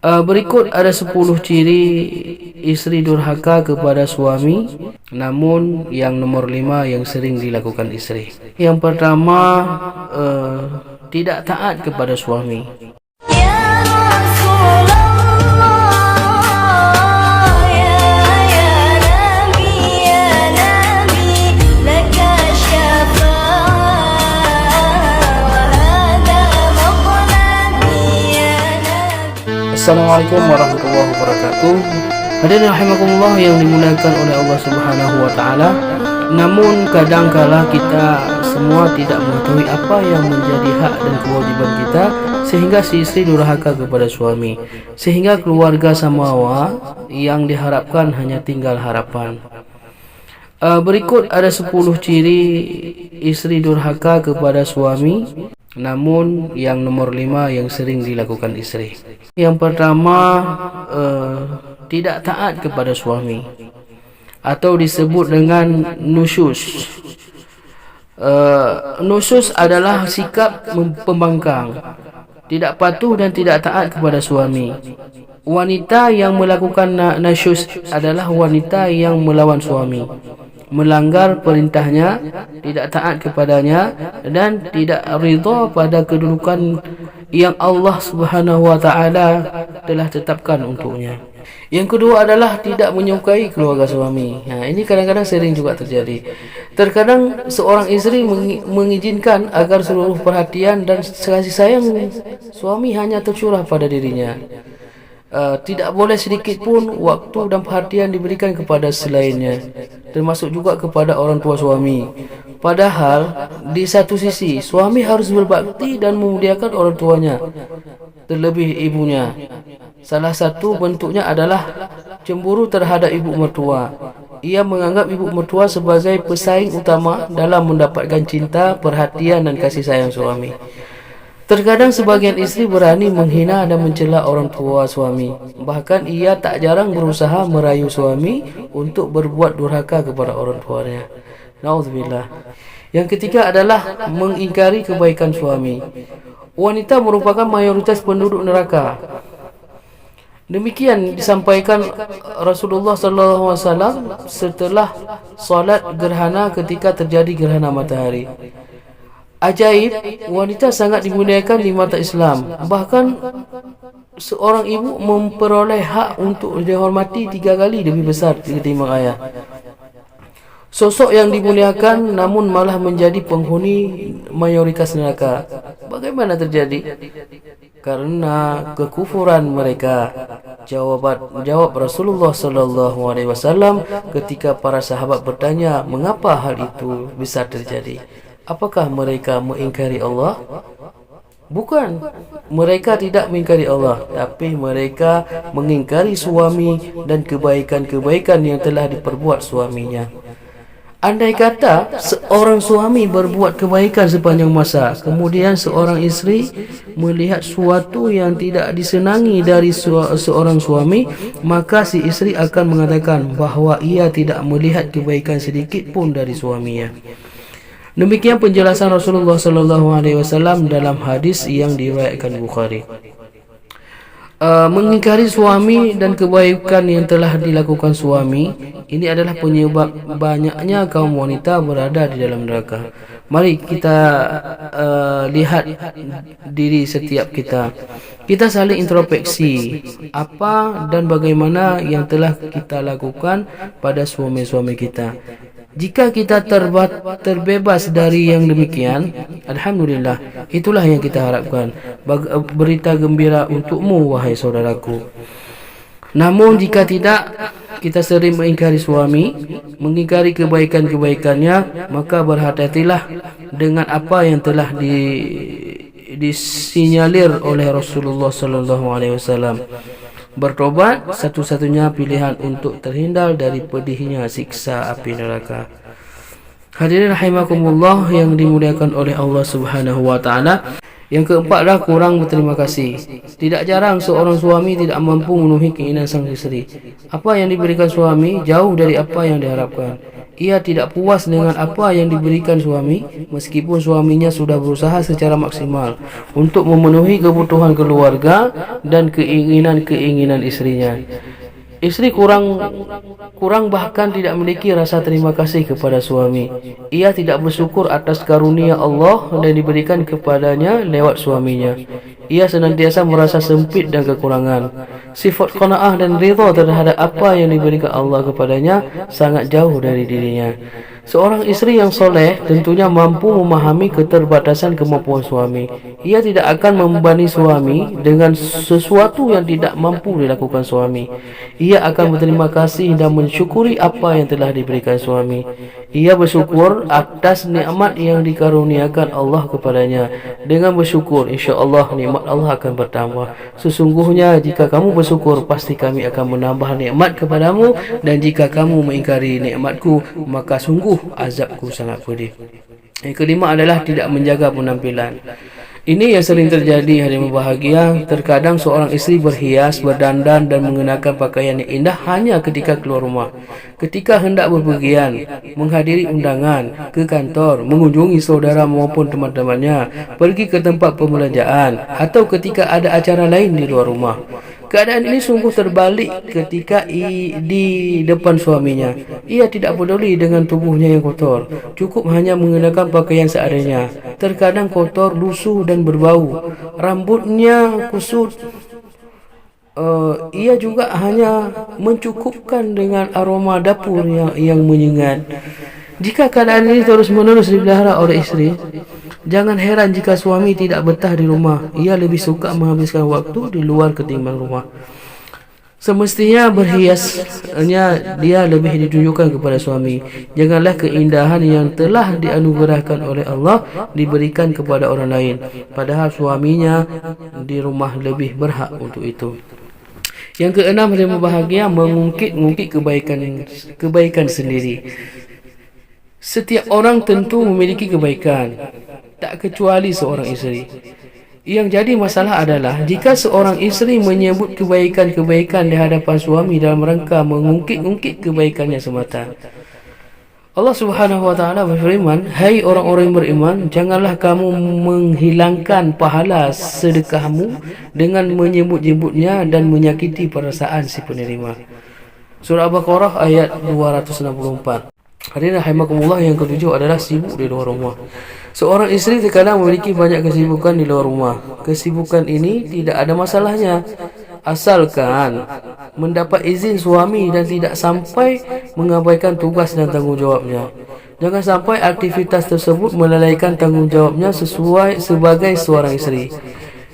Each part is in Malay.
Berikut ada 10 ciri isteri durhaka kepada suami, namun yang nomor 5 yang sering dilakukan isteri. Yang pertama, tidak taat kepada suami. Assalamualaikum warahmatullahi wabarakatuh. Hadirin rahimakumullah yang dimuliakan oleh Allah Subhanahu wa taala. Namun kadangkala kita semua tidak mengetahui apa yang menjadi hak dan kewajiban kita, sehingga si istri durhaka kepada suami, sehingga keluarga samawa yang diharapkan hanya tinggal harapan. Berikut ada 10 ciri istri durhaka kepada suami, namun yang nomor 5 yang sering dilakukan istri. Yang pertama, tidak taat kepada suami, atau disebut dengan nusyus. Nusyus adalah sikap pembangkang, tidak patuh dan tidak taat kepada suami. Wanita yang melakukan nusyus adalah wanita yang melawan suami, melanggar perintahnya, tidak taat kepadanya, dan tidak ridha pada kedudukan yang Allah Subhanahu wa taala telah tetapkan untuknya. Yang kedua adalah tidak menyukai keluarga suami. Ini kadang-kadang sering juga terjadi. Terkadang seorang istri mengizinkan agar seluruh perhatian dan kasih sayang suami hanya tercurah pada dirinya. Tidak boleh sedikit pun waktu dan perhatian diberikan kepada selainnya, termasuk juga kepada orang tua suami. Padahal di satu sisi suami harus berbakti dan memuliakan orang tuanya, terlebih ibunya. Salah satu bentuknya adalah cemburu terhadap ibu mertua. Ia menganggap ibu mertua sebagai pesaing utama dalam mendapatkan cinta, perhatian dan kasih sayang suami. Terkadang sebagian istri berani menghina dan mencela orang tua suami. Bahkan ia tak jarang berusaha merayu suami untuk berbuat durhaka kepada orang tuanya. Nauzubillah. Yang ketiga adalah mengingkari kebaikan suami. Wanita merupakan mayoritas penduduk neraka. Demikian disampaikan Rasulullah SAW setelah solat gerhana ketika terjadi gerhana matahari. Ajaib, wanita sangat dimuliakan di mata Islam. Bahkan seorang ibu memperoleh hak untuk dihormati 3 kali lebih besar ketimbang ayah. Sosok yang dimuliakan namun malah menjadi penghuni mayoritas neraka. Bagaimana terjadi? Karena kekufuran mereka. Jawab Rasulullah SAW ketika para sahabat bertanya mengapa hal itu bisa terjadi. Apakah mereka mengingkari Allah? Bukan. Mereka tidak mengingkari Allah, tapi mereka mengingkari suami dan kebaikan-kebaikan yang telah diperbuat suaminya. Andai kata seorang suami berbuat kebaikan sepanjang masa, kemudian seorang istri melihat suatu yang tidak disenangi dari seorang suami, maka si istri akan mengatakan bahawa ia tidak melihat kebaikan sedikit pun dari suaminya. Demikian penjelasan Rasulullah SAW dalam hadis yang diriwayatkan Bukhari. Mengingkari suami dan kebaikan yang telah dilakukan suami, ini adalah penyebab banyaknya kaum wanita berada di dalam neraka. Mari kita lihat diri setiap kita. Kita saling introspeksi apa dan bagaimana yang telah kita lakukan pada suami-suami kita. Jika kita terbebas dari yang demikian, alhamdulillah, itulah yang kita harapkan. Berita gembira untukmu, wahai saudaraku. Namun jika tidak, kita sering mengingkari suami, mengingkari kebaikan-kebaikannya, maka berhati-hatilah dengan apa yang telah disinyalir oleh Rasulullah SAW. Bertobat satu-satunya pilihan untuk terhindar dari pedihnya siksa api neraka. Hadirin rahimakumullah yang dimuliakan oleh Allah Subhanahu wa taala. Yang keempatlah kurang berterima kasih. Tidak jarang seorang suami tidak mampu memenuhi keinginan sang isteri. Apa yang diberikan suami jauh dari apa yang diharapkan. Ia tidak puas dengan apa yang diberikan suami, meskipun suaminya sudah berusaha secara maksimal untuk memenuhi kebutuhan keluarga dan keinginan-keinginan istrinya. Istri kurang bahkan tidak memiliki rasa terima kasih kepada suami. Ia tidak bersyukur atas karunia Allah yang diberikan kepadanya lewat suaminya. Ia senantiasa merasa sempit dan kekurangan. Sifat qanaah dan ridha terhadap apa yang diberikan Allah kepadanya sangat jauh dari dirinya. Seorang istri yang soleh tentunya mampu memahami keterbatasan kemampuan suami. Ia tidak akan membebani suami dengan sesuatu yang tidak mampu dilakukan suami. Ia akan berterima kasih dan mensyukuri apa yang telah diberikan suami. Ia bersyukur atas nikmat yang dikaruniakan Allah kepadanya. Dengan bersyukur, insya-Allah nikmat Allah akan bertambah. Sesungguhnya jika kamu bersyukur, pasti kami akan menambah nikmat kepadamu, dan jika kamu mengingkari nikmatku, maka sungguh azabku sangat pedih. Yang kelima adalah tidak menjaga penampilan. Ini yang sering terjadi, hadirin berbahagia. Terkadang seorang istri berhias, berdandan dan mengenakan pakaian yang indah hanya ketika keluar rumah. Ketika hendak berpergian, menghadiri undangan, ke kantor, mengunjungi saudara maupun teman-temannya, pergi ke tempat pembelanjaan, atau ketika ada acara lain di luar rumah. Keadaan ini sungguh terbalik ketika di depan suaminya. Ia tidak peduli dengan tubuhnya yang kotor, cukup hanya mengenakan pakaian seadanya. Terkadang kotor, lusuh dan berbau. Rambutnya kusut. Ia juga hanya mencukupkan dengan aroma dapur yang menyengat. Jika keadaan ini terus-menerus dipelihara oleh istri, jangan heran jika suami tidak betah di rumah. Ia lebih suka menghabiskan waktu di luar ketimbang rumah. Semestinya berhiasnya dia lebih ditunjukkan kepada suami. Janganlah keindahan yang telah dianugerahkan oleh Allah diberikan kepada orang lain, padahal suaminya di rumah lebih berhak untuk itu. Yang keenam, yang berbahagia, mengungkit kebaikan sendiri. Setiap orang tentu memiliki kebaikan, tak kecuali seorang isteri. Yang jadi masalah adalah jika seorang isteri menyebut kebaikan-kebaikan di hadapan suami dalam rangka mengungkit-ungkit kebaikannya semata. Allah Subhanahu wa taala berfirman, "Hai orang-orang yang beriman, janganlah kamu menghilangkan pahala sedekahmu dengan menyebut-nyebutnya dan menyakiti perasaan si penerima." Surah Al-Baqarah ayat 264. Hadirin rahimakumullah, yang ketujuh adalah sibuk di luar rumah. Seorang isteri terkadang memiliki banyak kesibukan di luar rumah. Kesibukan ini tidak ada masalahnya, asalkan mendapat izin suami dan tidak sampai mengabaikan tugas dan tanggungjawabnya. Jangan sampai aktivitas tersebut melalaikan tanggungjawabnya sebagai seorang isteri.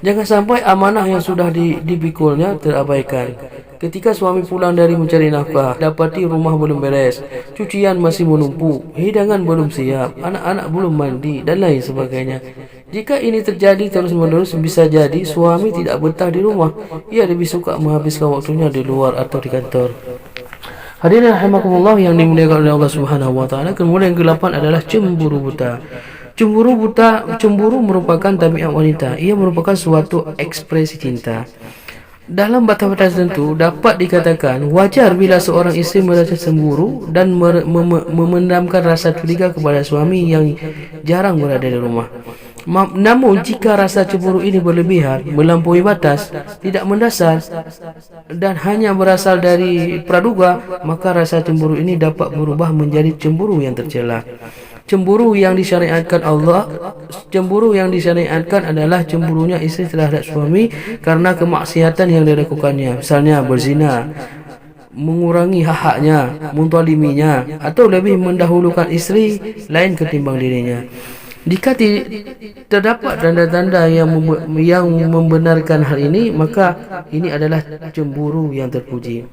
Jangan sampai amanah yang sudah dipikulnya terabaikan. Ketika suami pulang dari mencari nafkah, dapati rumah belum beres, cucian masih menumpuk, hidangan belum siap, anak-anak belum mandi, dan lain sebagainya. Jika ini terjadi terus-menerus, bisa jadi suami tidak betah di rumah. Ia lebih suka menghabiskan waktunya di luar atau di kantor. Hadirin rahimakumullah yang dimuliakan oleh Allah Subhanahu wa taala. Kemudian yang ke-8 adalah cemburu buta. Cemburu merupakan tabiat wanita. Ia merupakan suatu ekspresi cinta. Dalam batas-batas tertentu dapat dikatakan wajar bila seorang isteri merasa cemburu dan memendamkan rasa curiga kepada suami yang jarang berada di rumah. Namun jika rasa cemburu ini berlebihan, melampaui batas, tidak mendasar dan hanya berasal dari praduga, maka rasa cemburu ini dapat berubah menjadi cemburu yang tercela. Cemburu yang disyariatkan adalah cemburunya isteri terhadap suami karena kemaksiatan yang dilakukannya, misalnya berzina, mengurangi hak-haknya, mentoliminya, atau lebih mendahulukan isteri lain ketimbang dirinya. Jika terdapat tanda-tanda yang membenarkan hal ini, maka ini adalah cemburu yang terpuji.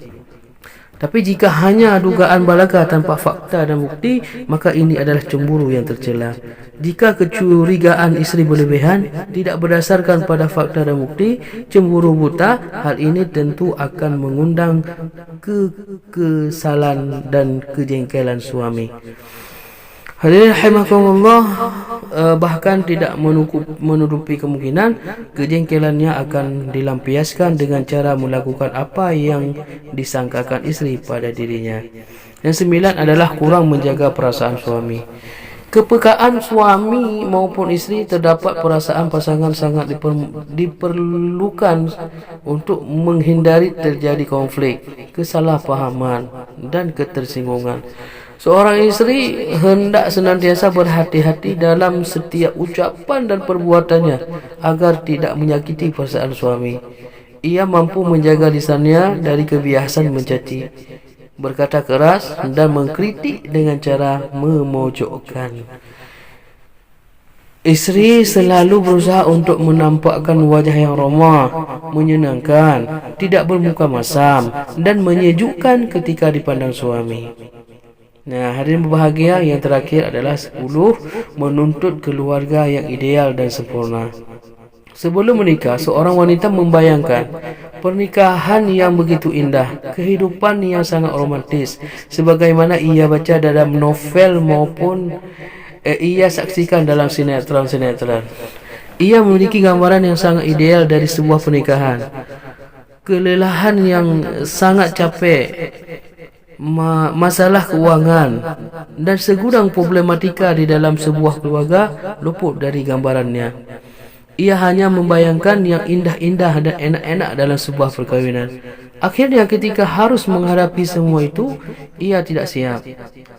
Tapi jika hanya dugaan belaka tanpa fakta dan bukti, maka ini adalah cemburu yang tercela. Jika kecurigaan isteri berlebihan, tidak berdasarkan pada fakta dan bukti, cemburu buta, hal ini tentu akan mengundang kekesalan dan kejengkelan suami. Hadirin rahimakumullah, bahkan tidak menutupi kemungkinan kejengkelannya akan dilampiaskan dengan cara melakukan apa yang disangkakan isteri pada dirinya. Yang sembilan adalah kurang menjaga perasaan suami. Kepekaan suami maupun isteri terdapat perasaan pasangan sangat diperlukan untuk menghindari terjadi konflik, kesalahpahaman dan ketersinggungan. Seorang isteri hendak senantiasa berhati-hati dalam setiap ucapan dan perbuatannya agar tidak menyakiti perasaan suami. Ia mampu menjaga lisannya dari kebiasaan mencaci, berkata keras dan mengkritik dengan cara memojokkan. Isteri selalu berusaha untuk menampakkan wajah yang ramah, menyenangkan, tidak bermuka masam dan menyejukkan ketika dipandang suami. Nah, hadirin berbahagia, yang terakhir adalah 10, menuntut keluarga yang ideal dan sempurna. Sebelum menikah, seorang wanita membayangkan pernikahan yang begitu indah, kehidupan yang sangat romantis, sebagaimana ia baca dalam novel maupun ia saksikan dalam sinetron-sinetron. Ia memiliki gambaran yang sangat ideal dari sebuah pernikahan. Kelelahan yang sangat capek, masalah keuangan dan segudang problematika di dalam sebuah keluarga luput dari gambarannya. Ia hanya membayangkan yang indah-indah dan enak-enak dalam sebuah perkahwinan. Akhirnya ketika harus menghadapi semua itu, ia tidak siap.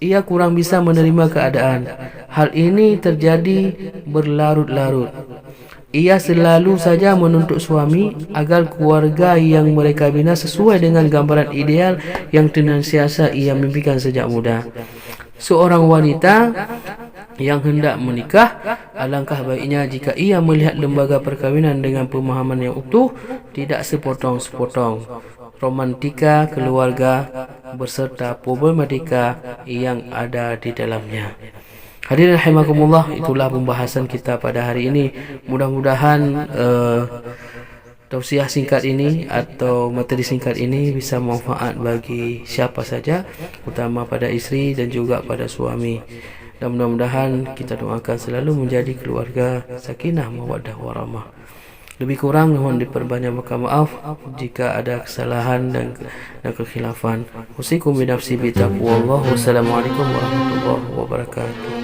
Ia kurang bisa menerima keadaan. Hal ini terjadi berlarut-larut. Ia selalu saja menuntut suami agar keluarga yang mereka bina sesuai dengan gambaran ideal yang senantiasa ia mimpikan sejak muda. Seorang wanita yang hendak menikah, alangkah baiknya jika ia melihat lembaga perkahwinan dengan pemahaman yang utuh, tidak sepotong-sepotong romantika keluarga berserta problematika yang ada di dalamnya. Hadirin rahimakumullah, itulah pembahasan kita pada hari ini. Mudah-mudahan tausiah singkat ini atau materi singkat ini bisa manfaat bagi siapa saja, utama pada isteri dan juga pada suami. Dan mudah-mudahan kita doakan selalu menjadi keluarga sakinah mawaddah warahmah. Lebih kurang mohon diperbanyak maaf jika ada kesalahan dan kekhilafan. Usikum bi nafsi bi taqwallah. Wassalamualaikum warahmatullahi wabarakatuh.